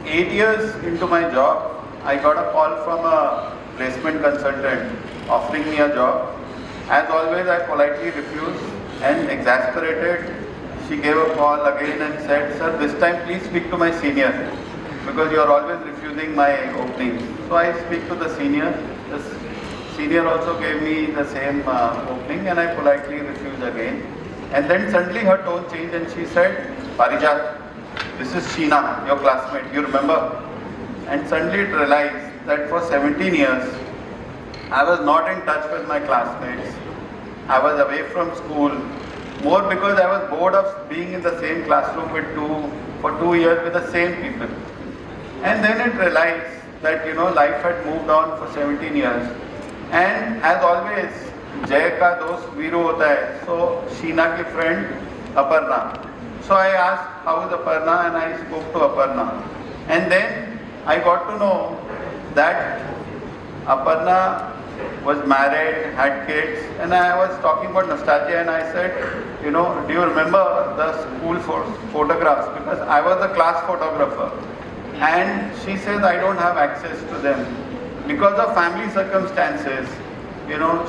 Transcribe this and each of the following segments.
8 years into my job, I got a call from a placement consultant offering me a job. As always, I politely refused, and exasperated, she gave a call again and said, "Sir, this time please speak to my senior, because you are always refusing my openings." So I speak to the senior. The senior also gave me the same opening, and I politely refused again. And then suddenly her tone changed and she said, "Parijat, this is Sheena, your classmate, you remember?" And suddenly it realized that for 17 years, I was not in touch with my classmates. I was away from school, more because I was bored of being in the same classroom for 2 years with the same people. And then it realized that, life had moved on for 17 years. And as always, Jay ka dost Viru hota hai. So, Sheena ki friend, Aparna. So I asked, "How is Aparna?" And I spoke to Aparna. And then I got to know that Aparna was married, had kids, and I was talking about nostalgia, and I said, "Do you remember the school photographs?" Because I was the class photographer. And she says, "I don't have access to them. Because of family circumstances,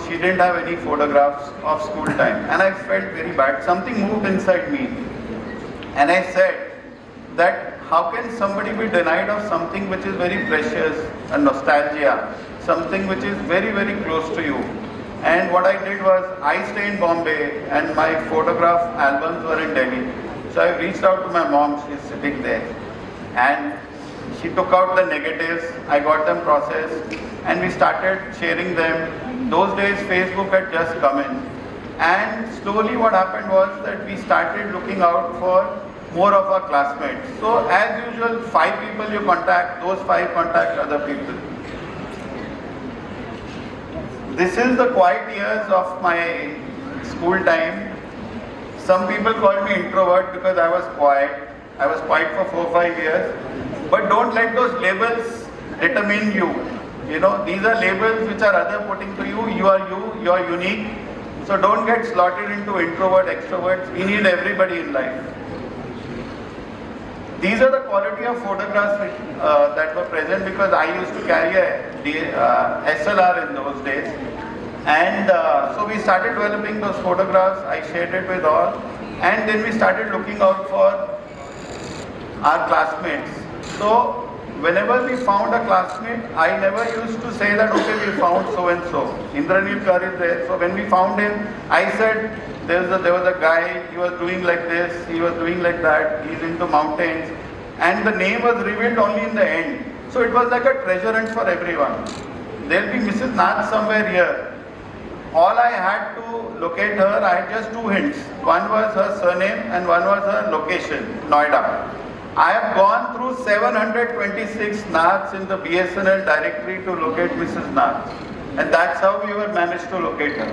she didn't have any photographs of school time." And I felt very bad. Something moved inside me. And I said that how can somebody be denied of something which is very precious, a nostalgia, something which is very, very close to you. And what I did was, I stay in Bombay and my photograph albums were in Delhi. So I reached out to my mom, she's sitting there. And she took out the negatives, I got them processed, and we started sharing them. Those days Facebook had just come in. And slowly what happened was that we started looking out for more of our classmates. So as usual, 5 people you contact, those 5 contact other people. This is the quiet years of my school time. Some people call me introvert because I was quiet. I was quiet for 4-5 years. But don't let those labels determine you. These are labels which are other putting to you. You, you are unique. So don't get slotted into introvert, extroverts. We need everybody in life. These are the quality of photographs that were present, because I used to carry a SLR in those days. And so we started developing those photographs. I shared it with all. And then we started looking out for our classmates. So whenever we found a classmate, I never used to say that, "Okay, we found so-and-so. Indranil Kar is there." So when we found him, I said, there was a guy, he was doing like this, he was doing like that, he's into mountains. And the name was revealed only in the end. So it was like a treasure hunt for everyone. There'll be Mrs. Nath somewhere here. All I had to locate her, I had just 2 hints. One was her surname and one was her location, Noida. I have gone through 726 Naths in the BSNL directory to locate Mrs. Nath. And that's how we were managed to locate her.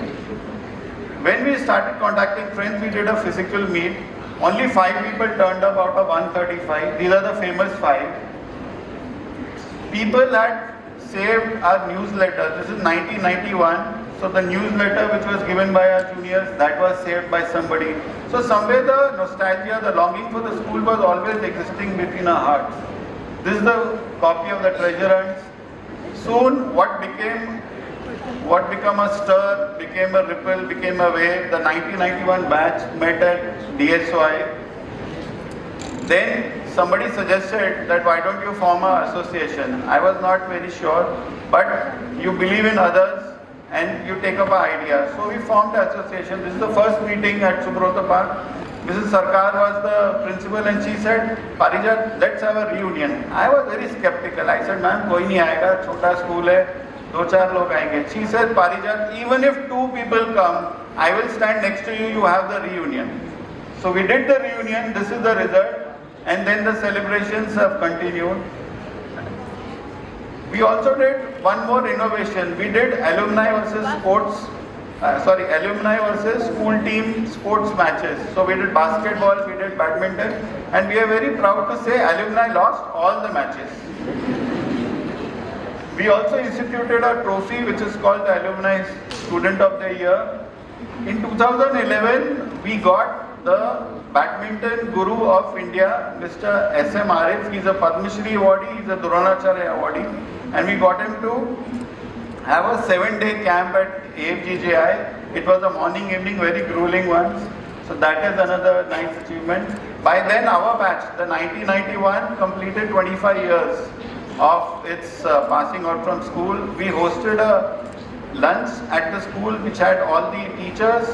When we started contacting friends, we did a physical meet. Only 5 people turned up out of 135. These are the famous 5. People had saved our newsletter. This is 1991. So the newsletter which was given by our juniors, that was saved by somebody. So somewhere the nostalgia, the longing for the school was always existing between our hearts. This is the copy of the treasure hunts. Soon what became a stir, became a ripple, became a wave. The 1991 batch met at DSY. Then somebody suggested that why don't you form an association. I was not very sure, but you believe in others and you take up an idea. So we formed the association. This is the first meeting at Subrata Park. Mrs. Sarkar was the principal and she said, "Parijat, let's have a reunion." I was very skeptical. I said, "Ma'am, koi nahi aayega, chota school hai, 2-4 log aayenge." She said, "Parijat, even if 2 people come, I will stand next to you, you have the reunion." So we did the reunion, this is the result, and then the celebrations have continued. We also did one more innovation. We did alumni versus school team sports matches. So we did basketball, we did badminton, and we are very proud to say alumni lost all the matches. We also instituted a trophy which is called the Alumni Student of the Year. In 2011, we got the badminton guru of India, Mr. S.M. Arif. He's a Padma Shri awardee, he's a Dronacharya awardee, and we got him to have a 7-day camp at AFGJI. It was a morning, evening, very grueling one. So that is another nice achievement. By then our batch, the 1991, completed 25 years of its passing out from school. We hosted a lunch at the school which had all the teachers,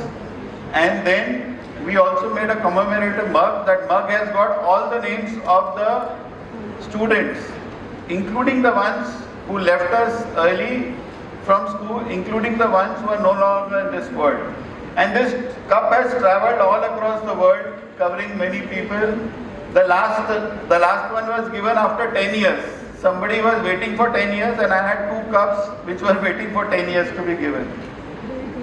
and then we also made a commemorative mug. That mug has got all the names of the students, including the ones who left us early from school, including the ones who are no longer in this world. And this cup has travelled all across the world, covering many people. The last one was given after 10 years. Somebody was waiting for 10 years and I had 2 cups which were waiting for 10 years to be given.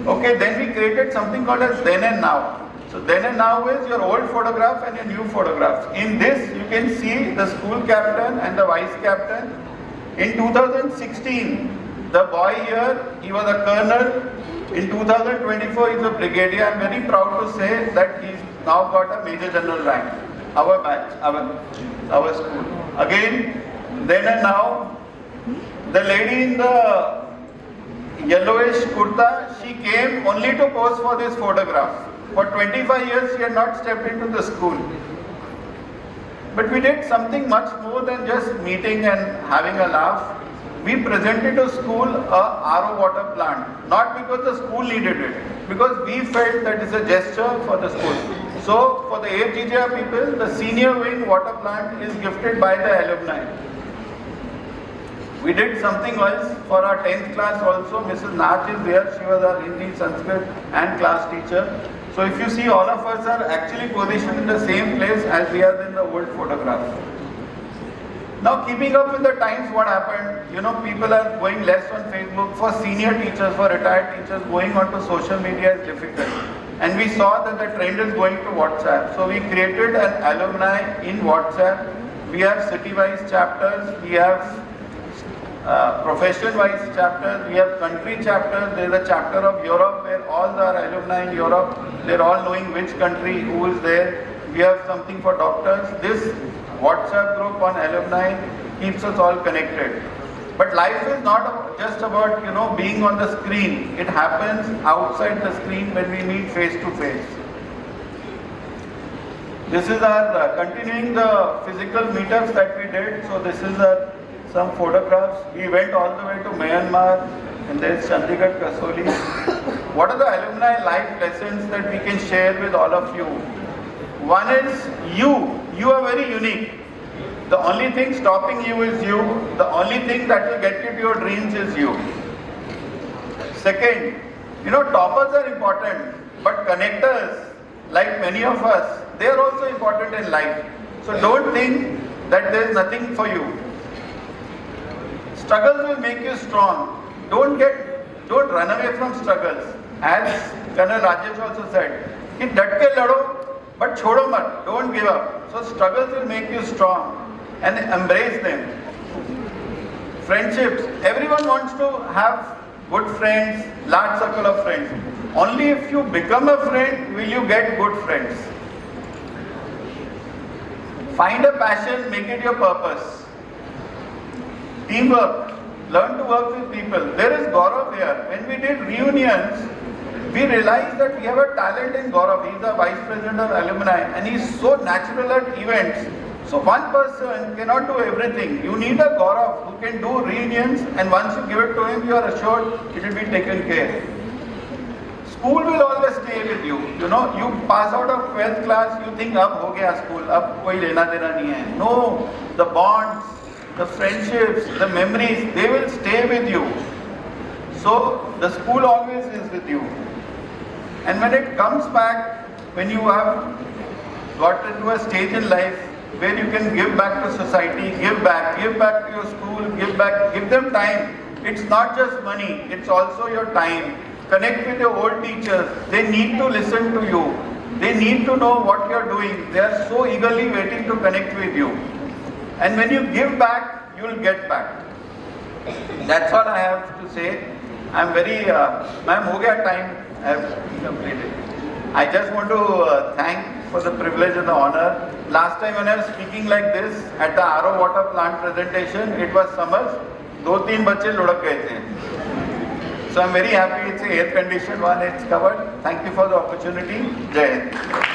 Okay, then we created something called as Then and Now. So Then and Now is your old photograph and your new photographs. In this you can see the school captain and the vice captain. In 2016, the boy here, he was a colonel. In 2024, he's a brigadier. I'm very proud to say that he's now got a major general rank. Our batch, our school. Again, Then and Now, the lady in the yellowish kurta, she came only to pose for this photograph. For 25 years, she had not stepped into the school. But we did something much more than just meeting and having a laugh. We presented to school a RO water plant, not because the school needed it, because we felt that is a gesture for the school. So for the AFGJI people, the senior wing water plant is gifted by the alumni. We did something else for our 10th class also. Mrs. Naj is there. She was our Hindi, Sanskrit and class teacher. So if you see, all of us are actually positioned in the same place as we are in the old photograph. Now, keeping up with the times, what happened? You know, people are going less on Facebook. For senior teachers, for retired teachers, going onto social media is difficult. And we saw that the trend is going to WhatsApp. So we created an alumni in WhatsApp. We have city-wise chapters. We have profession-wise chapters, we have country chapters. There is a chapter of Europe where all our alumni in Europe, they're all knowing which country, who is there. We have something for doctors. This WhatsApp group on alumni keeps us all connected. But life is not just about, you know, being on the screen. It happens outside the screen when we meet face to face. This is our continuing the physical meetups that we did. So this is our some photographs. We went all the way to Myanmar, and there's Chandigarh Kasoli. What are the alumni life lessons that we can share with all of you? One is you are very unique. The only thing stopping you is you. The only thing that will get you to your dreams is you. Second, you know, toppers are important, but connectors, like many of us, they are also important in life. So don't think that there is nothing for you. Struggles will make you strong. Don't run away from struggles. As Colonel Rajesh also said, कि डट के लड़ो, but छोड़ो मत. Don't give up. So struggles will make you strong, and embrace them. Friendships. Everyone wants to have good friends, large circle of friends. Only if you become a friend will you get good friends. Find a passion, make it your purpose. Teamwork. Learn to work with people. There is Gaurav here. When we did reunions, we realized that we have a talent in Gaurav. He is the Vice President of Alumni and he is so natural at events. So one person cannot do everything. You need a Gaurav who can do reunions, and once you give it to him, you are assured it will be taken care. School will always stay with you. You know, you pass out of 12th class, you think, ab ho gaya school, ab koi lena dena nahi hai. No, the bonds, the friendships, the memories, they will stay with you. So the school always is with you. And when it comes back, when you have got into a stage in life where you can give back to society, give back to your school, give them time. It's not just money, it's also your time. Connect with your old teachers. They need to listen to you. They need to know what you're doing. They are so eagerly waiting to connect with you. And when you give back, you will get back. That's all I have to say. I'm very, ma'am, ho gaya time. I have completed. I just want to thank for the privilege and the honor. Last time when I was speaking like this at the RO water plant presentation, it was summers. 2-3 बच्चे लुढ़क गए थे. So I'm very happy it's a air conditioned one. It's covered. Thank you for the opportunity. Jai Hind.